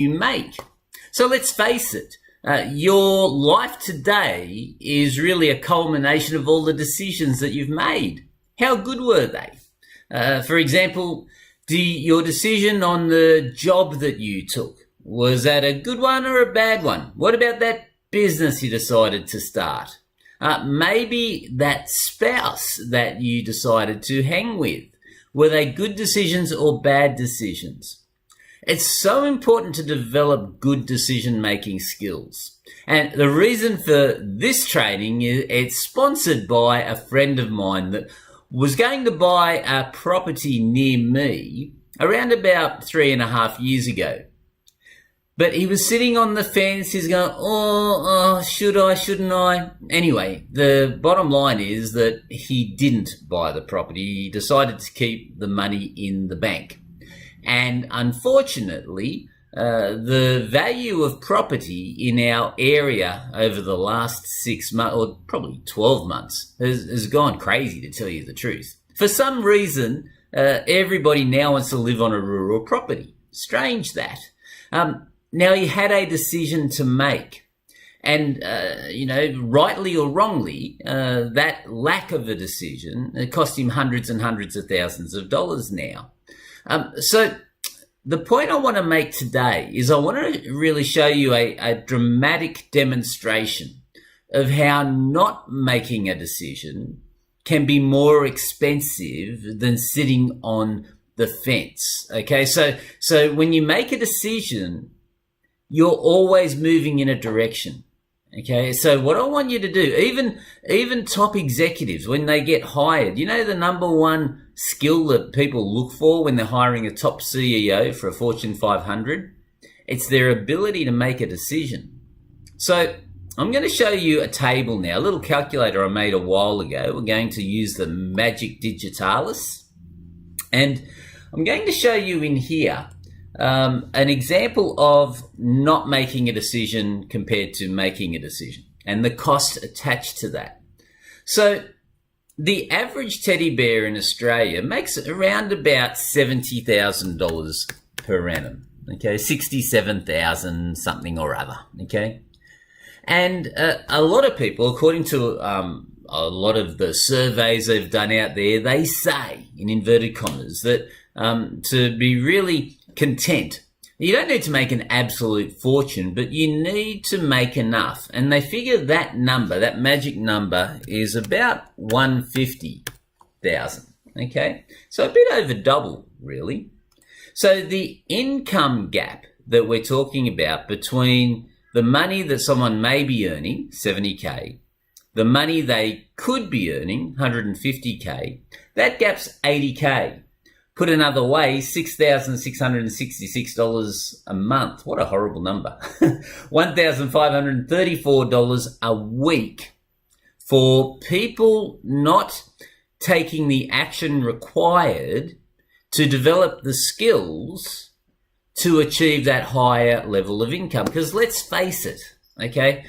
you make. So let's face it, your life today is really a culmination of all the decisions that you've made. How good were they? For example, your decision on the job that you took, was that a good one or a bad one? What about that business you decided to start? Maybe that spouse that you decided to hang with. Were they good decisions or bad decisions? It's so important to develop good decision-making skills. And the reason for this training is it's sponsored by a friend of mine that was going to buy a property near me around about 3.5 years ago. But he was sitting on the fence, he's going, should I, shouldn't I? Anyway, the bottom line is that he didn't buy the property. He decided to keep the money in the bank. And unfortunately, the value of property in our area over the last 6 months, or probably 12 months, has gone crazy, to tell you the truth. For some reason, everybody now wants to live on a rural property. Strange that. Now, he had a decision to make. And, rightly or wrongly, that lack of a decision, it cost him hundreds and hundreds of thousands of dollars now. So the point I want to make today is I want to really show you a dramatic demonstration of how not making a decision can be more expensive than sitting on the fence. Okay, so when you make a decision, you're always moving in a direction. Okay, so what I want you to do, even top executives, when they get hired, you know the number one skill that people look for when they're hiring a top CEO for a Fortune 500? It's their ability to make a decision. So I'm going to show you a table now, a little calculator I made a while ago. We're going to use the Magic Digitalis. And I'm going to show you in here an example of not making a decision compared to making a decision and the cost attached to that. So the average teddy bear in Australia makes around about $70,000 per annum. Okay, 67,000 something or other. Okay, and a lot of people, according to a lot of the surveys they've done out there, they say, in inverted commas, that to be really content, you don't need to make an absolute fortune, but you need to make enough. And they figure that number, that magic number, is about 150,000. Okay, so a bit over double, really. So the income gap that we're talking about between the money that someone may be earning, 70K, the money they could be earning, 150K, that gap's 80K. Put another way, $6,666 a month. What a horrible number. $1,534 a week for people not taking the action required to develop the skills to achieve that higher level of income. Because let's face it, okay,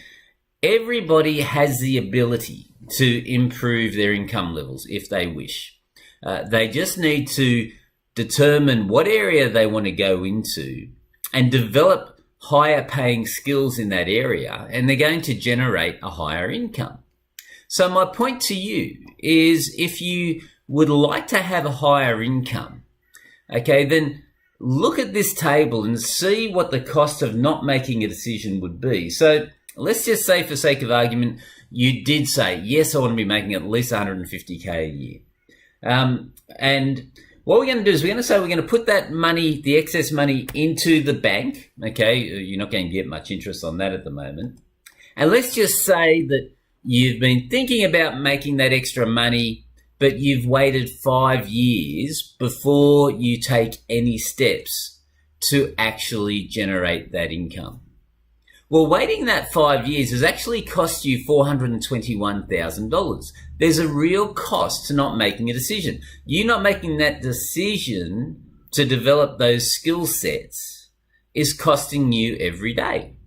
everybody has the ability to improve their income levels if they wish. They just need to determine what area they want to go into and develop higher paying skills in that area, and they're going to generate a higher income. So my point to you is, if you would like to have a higher income, okay, then look at this table and see what the cost of not making a decision would be. So let's just say, for sake of argument, you did say, yes, I want to be making at least 150K a year. And what we're going to do is we're going to put that money, the excess money, into the bank. Okay, you're not going to get much interest on that at the moment. And let's just say that you've been thinking about making that extra money, but you've waited 5 years before you take any steps to actually generate that income. Well, waiting that 5 years has actually cost you $421,000. There's a real cost to not making a decision. You not making that decision to develop those skill sets is costing you every day.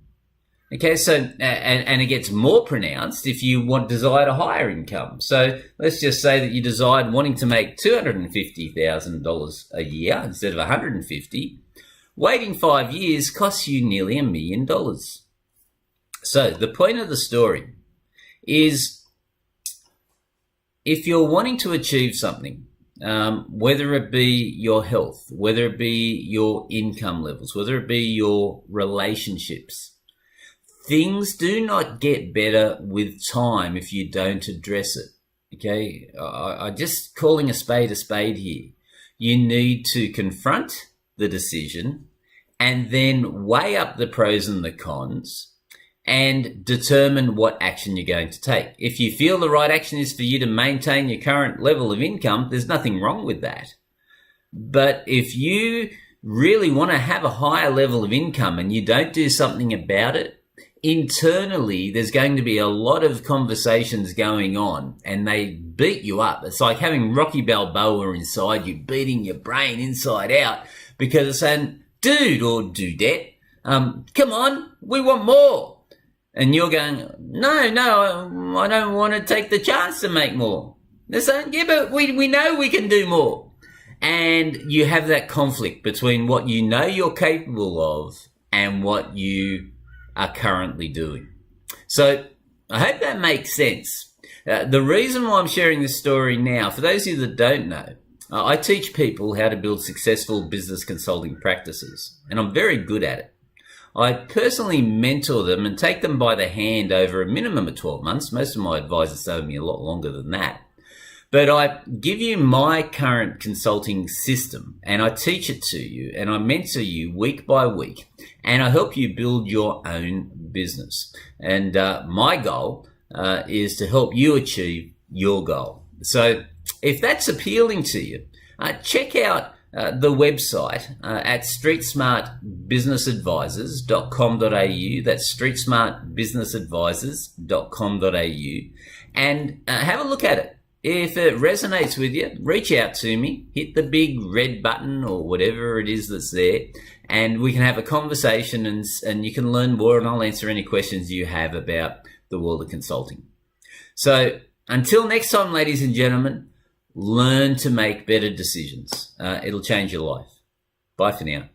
Okay, so, and it gets more pronounced if you desire a higher income. So let's just say that you desired wanting to make $250,000 a year instead of $150,000. Waiting 5 years costs you nearly $1 million. So the point of the story is, if you're wanting to achieve something, whether it be your health, whether it be your income levels, whether it be your relationships, things do not get better with time if you don't address it. Okay, I just calling a spade here. You need to confront the decision and then weigh up the pros and the cons and determine what action you're going to take. If you feel the right action is for you to maintain your current level of income, there's nothing wrong with that. But if you really want to have a higher level of income and you don't do something about it, internally there's going to be a lot of conversations going on and they beat you up. It's like having Rocky Balboa inside you, beating your brain inside out because it's saying, dude or dudette, come on, we want more. And you're going, no, I don't want to take the chance to make more. They're saying, yeah, but we know we can do more. And you have that conflict between what you know you're capable of and what you are currently doing. So I hope that makes sense. The reason why I'm sharing this story now, for those of you that don't know, I teach people how to build successful business consulting practices, and I'm very good at it. I personally mentor them and take them by the hand over a minimum of 12 months. Most of my advisors stay with me a lot longer than that. But I give you my current consulting system and I teach it to you and I mentor you week by week and I help you build your own business. And my goal is to help you achieve your goal. So if that's appealing to you, check out the website at streetsmartbusinessadvisors.com.au. That's streetsmartbusinessadvisors.com.au and have a look at it. If it resonates with you, reach out to me, hit the big red button or whatever it is that's there, and we can have a conversation and you can learn more and I'll answer any questions you have about the world of consulting. So until next time, ladies and gentlemen, learn to make better decisions. It'll change your life. Bye for now.